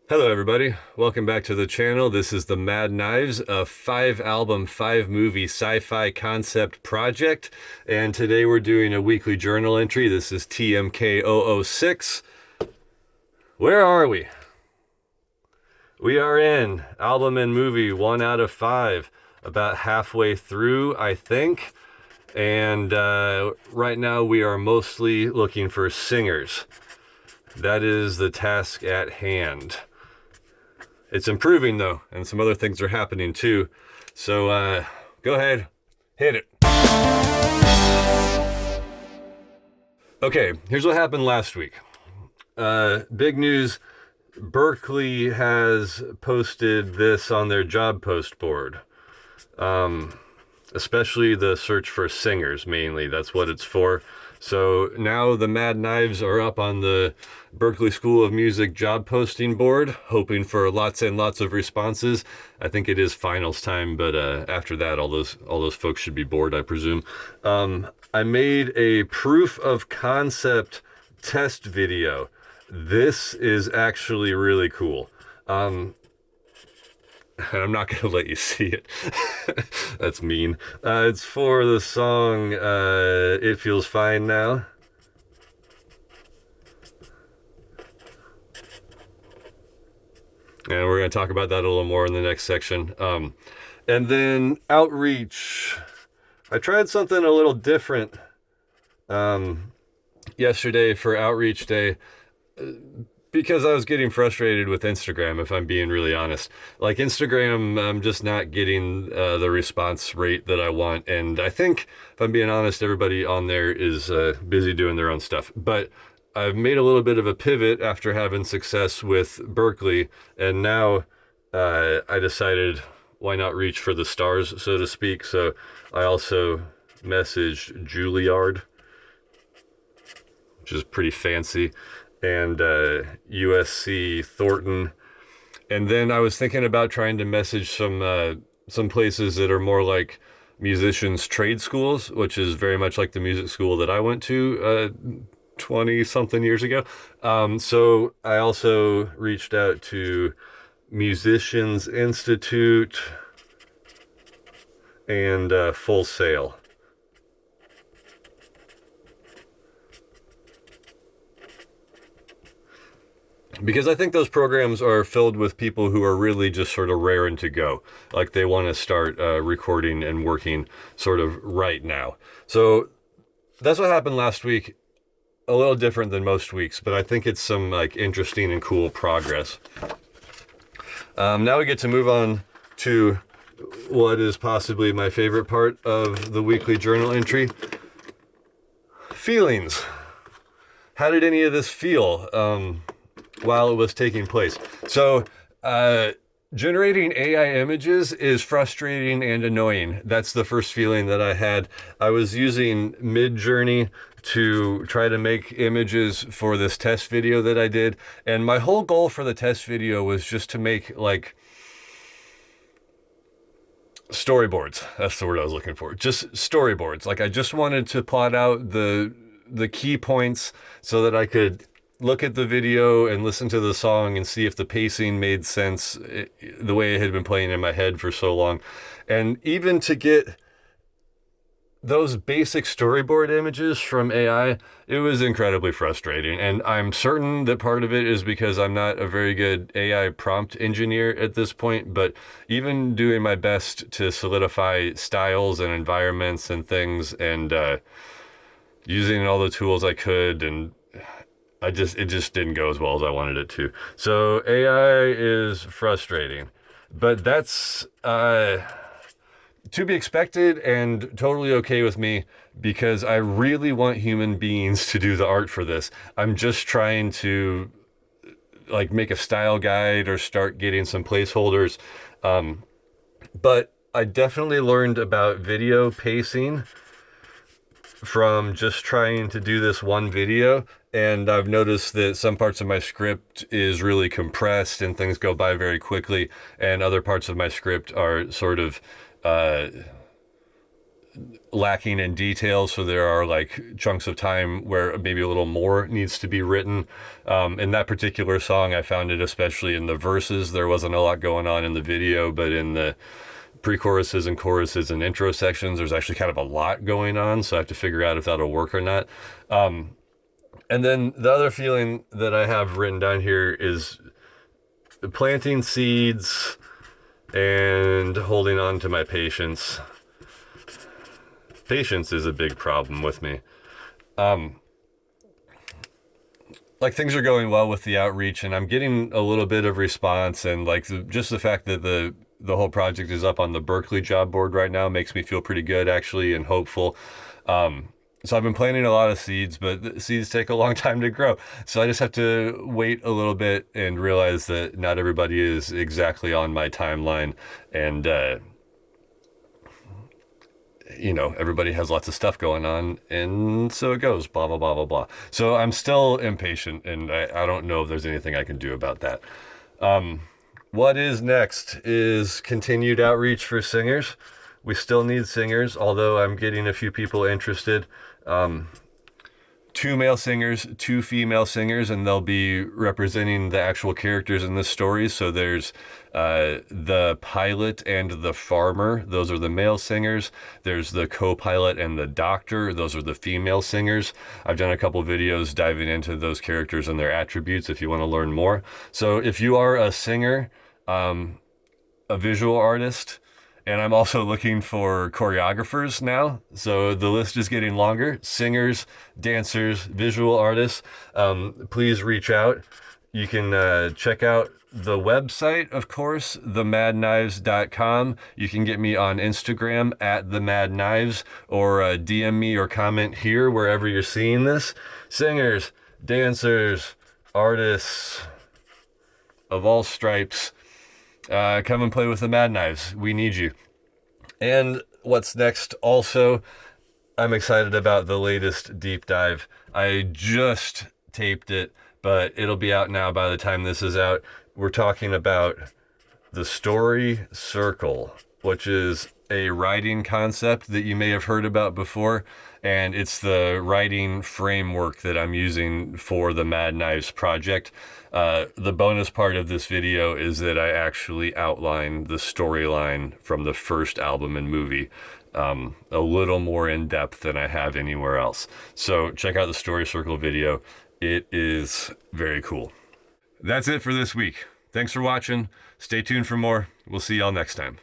Hello, everybody. Welcome back to the channel. This is the Mad Knives, a 5-album, 5-movie sci-fi concept project. And today we're doing a weekly journal entry. This is TMK006. Where are we? We are in album and movie 1 out of 5, about halfway through, I think. And right now we are mostly looking for singers. That is the task at hand. It's improving though, and some other things are happening too. So go ahead, hit it. Okay, here's what happened last week. Big news, Berklee has posted this on their job post board. Especially the search for singers, mainly. That's what it's for. So now the Mad Knives are up on the Berklee School of Music job posting board, hoping for lots and lots of responses. I think it is finals time, but after that, all those folks should be bored, I presume. I made a proof of concept test video. This is actually really cool. I'm not going to let you see it. That's mean. It's for the song It Feels Fine Now. And we're going to talk about that a little more in the next section. And then outreach. I tried something a little different yesterday for outreach day. Because I was getting frustrated with Instagram, if I'm being really honest. Like Instagram, I'm just not getting the response rate that I want. And I think, if I'm being honest, everybody on there is busy doing their own stuff. But I've made a little bit of a pivot after having success with Berklee. And now I decided, why not reach for the stars, so to speak. So I also messaged Juilliard, which is pretty fancy, and USC Thornton. And then I was thinking about trying to message some places that are more like musicians trade schools, which is very much like the music school that I went to 20 something years ago. So I also reached out to Musicians Institute and Full Sail. Because I think those programs are filled with people who are really just sort of raring to go. Like they want to start recording and working sort of right now. So that's what happened last week. A little different than most weeks, but I think it's some like interesting and cool progress. Now we get to move on to what is possibly my favorite part of the weekly journal entry. Feelings. How did any of this feel? While it was taking place. So, generating AI images is frustrating and annoying. That's the first feeling that I had. I was using Midjourney to try to make images for this test video that I did. And my whole goal for the test video was just to make like storyboards. That's the word I was looking for. Just storyboards. Like I just wanted to plot out the key points so that I could look at the video and listen to the song and see if the pacing made sense the way it had been playing in my head for so long. And even to get those basic storyboard images from AI, it was incredibly frustrating. And I'm certain that part of it is because I'm not a very good AI prompt engineer at this point, but even doing my best to solidify styles and environments and things and using all the tools I could, and it just didn't go as well as I wanted it to. So AI is frustrating, but that's to be expected and totally okay with me because I really want human beings to do the art for this. I'm just trying to like make a style guide or start getting some placeholders. But I definitely learned about video pacing from just trying to do this one video. And I've noticed that some parts of my script is really compressed and things go by very quickly. And other parts of my script are sort of lacking in detail, so there are like chunks of time where maybe a little more needs to be written. In that particular song, I found it especially in the verses. There wasn't a lot going on in the video, but in the pre-choruses and choruses and intro sections, there's actually kind of a lot going on, so I have to figure out if that'll work or not. And then the other feeling that I have written down here is planting seeds and holding on to my patience. Patience is a big problem with me. Like, things are going well with the outreach, and I'm getting a little bit of response, and like just the fact that the whole project is up on the Berklee job board right now makes me feel pretty good, actually, and hopeful. So I've been planting a lot of seeds, but the seeds take a long time to grow. So I just have to wait a little bit and realize that not everybody is exactly on my timeline, and everybody has lots of stuff going on, and so it goes, blah, blah, blah, blah, blah. So I'm still impatient, and I don't know if there's anything I can do about that. What is next is continued outreach for singers. We still need singers, although I'm getting a few people interested. 2 male singers, 2 female singers, and they'll be representing the actual characters in this story. So there's the pilot and the farmer. Those are the male singers. There's the co-pilot and the doctor. Those are the female singers. I've done a couple videos diving into those characters and their attributes if you want to learn more. So if you are a singer, a visual artist, and I'm also looking for choreographers now. So the list is getting longer. Singers, dancers, visual artists. Please reach out. You can check out the website, of course, themadknives.com. You can get me on Instagram at themadknives, or DM me or comment here wherever you're seeing this. Singers, dancers, artists of all stripes, come and play with the Mad Knives. We need you. And what's next also, I'm excited about the latest deep dive. I just taped it, but it'll be out now by the time this is out. We're talking about the story circle, which is a writing concept that you may have heard about before, and it's the writing framework that I'm using for the Mad Knives project. The bonus part of this video is that I actually outline the storyline from the first album and movie a little more in depth than I have anywhere else. So check out the story circle video. It is very cool. That's it for this week. Thanks for watching. Stay tuned for more. We'll see y'all next time.